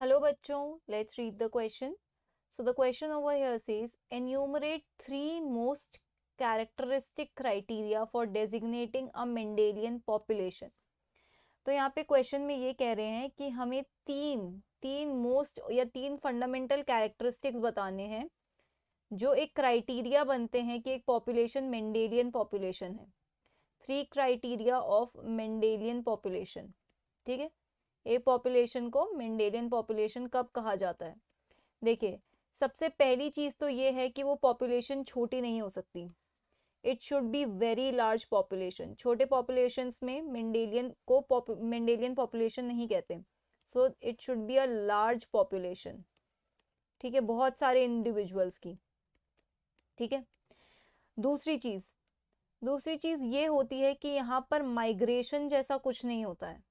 Hello बच्चों, let's read the question. So the question over here says enumerate three most characteristic criteria for designating a Mendelian population. तो यहाँ पे question में ये कह रहे हैं कि हमें तीन मोस्ट या तीन फंडामेंटल कैरेक्टरिस्टिक्स बताने हैं जो एक क्राइटेरिया बनते हैं कि एक पॉपुलेशन मेंडेलियन पॉपुलेशन है. 3 क्राइटेरिया ऑफ मेंडेलियन पॉपुलेशन. ठीक है, एक पॉपुलेशन को मेंडेलियन पॉपुलेशन कब कहा जाता है. देखिए, सबसे पहली चीज तो ये है कि वो पॉपुलेशन छोटी नहीं हो सकती. It should be very large population. छोटे पॉपुलेशंस में मेंडेलियन पॉपुलेशन नहीं कहते. So it should be a large population. ठीक है, बहुत सारे इंडिविजुअल्स की. ठीक है, दूसरी चीज ये होती है कि यहाँ पर माइग्रेशन जैसा कुछ नहीं होता है.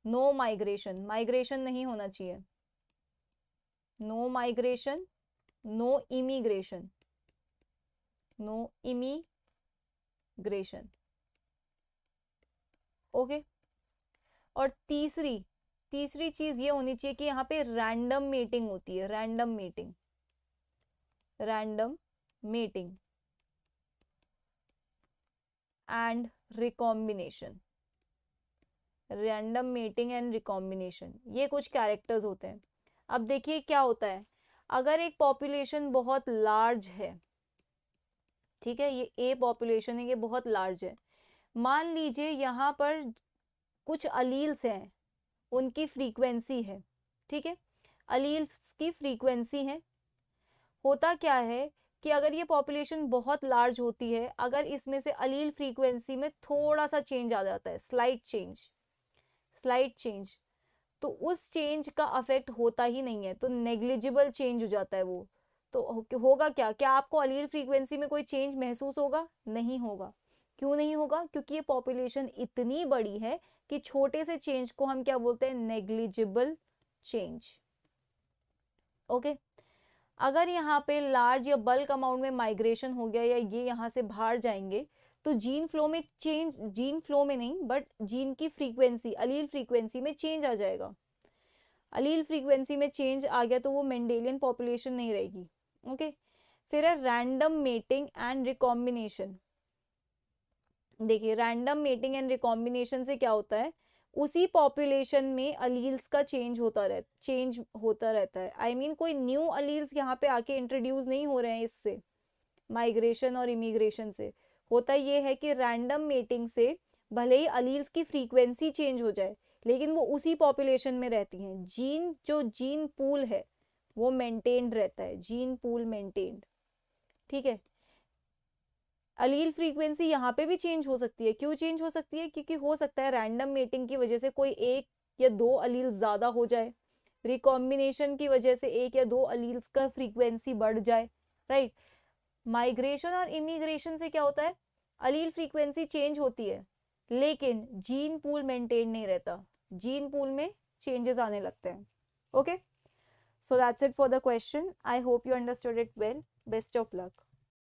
नो माइग्रेशन नहीं होना चाहिए. No migration, no immigration. Okay. और तीसरी चीज ये होनी चाहिए कि यहाँ पे रैंडम मीटिंग होती है. Random meeting and recombination. Random meeting and recombination, ये कुछ कैरेक्टर्स होते हैं. अब देखिए क्या होता है, अगर एक पॉपुलेशन बहुत लार्ज है, ठीक है, ये ए पॉपुलेशन है, ये बहुत लार्ज है. मान लीजिए यहाँ पर कुछ अलील्स हैं, उनकी फ्रीक्वेंसी है. ठीक है, अलील्स की फ्रीक्वेंसी है. होता क्या है कि अगर ये पॉपुलेशन बहुत लार्ज होती है, अगर इसमें से अलील फ्रीक्वेंसी में थोड़ा सा चेंज आ जाता है, स्लाइट चेंज, तो उस चेंज का अफेक्ट होता ही नहीं है, तो नेग्लिजिबल चेंज हो जाता है वो. तो होगा क्या आपको अलील फ्रीक्वेंसी में कोई चेंज महसूस होगा? नहीं होगा. क्यों नहीं होगा? क्योंकि ये पॉपुलेशन इतनी बड़ी है कि छोटे से चेंज को हम क्या बोलते हैं? Negligible change. ओके. अगर यहाँ पे लार्ज या बल्क अमाउंट में माइग्रेशन हो गया या ये यहाँ से बाहर जाएंगे, तो जीन फ्लो में नहीं बट जीन की फ्रीक्वेंसी, अलील फ्रीक्वेंसी में चेंज आ जाएगा. अलील फ्रीक्वेंसी में चेंज आ गया तो वो मेंडेलियन पॉपुलेशन नहीं रहेगी. ओके. फिर है रैंडम मेटिंग एंड रिकॉम्बिनेशन. देखिए, रैंडम मेटिंग एंड रिकॉम्बिनेशन से क्या होता है, उसी पॉपुलेशन में अलील्स का चेंज होता रहता है. आई मीन कोई न्यू अलील्स यहाँ पे आके इंट्रोड्यूस नहीं हो रहे हैं. इससे माइग्रेशन और इमिग्रेशन से होता ये है कि रैंडम मेटिंग से भले ही अलील्स की फ्रीक्वेंसी चेंज हो जाए, लेकिन वो उसी पॉपुलेशन में रहती हैं. जीन पूल है वो मेंटेन्ड रहता है. Gene pool maintained. ठीक है. अलील फ्रीक्वेंसी यहाँ पे भी चेंज हो सकती है. क्यों चेंज हो सकती है? क्योंकि हो सकता है रैंडम मेटिंग की वजह से कोई एक या दो अलील ज्यादा हो जाए, रिकॉम्बिनेशन की वजह से एक या दो अलील्स का फ्रीक्वेंसी बढ़ जाए. राइट. माइग्रेशन और इमिग्रेशन से क्या होता है, अलील फ्रीक्वेंसी चेंज होती है लेकिन जीन पूल मेंटेन नहीं रहता. जीन पूल में चेंजेस आने लगते हैं. Okay. So that's it for the question. I hope you understood it well. Best of luck.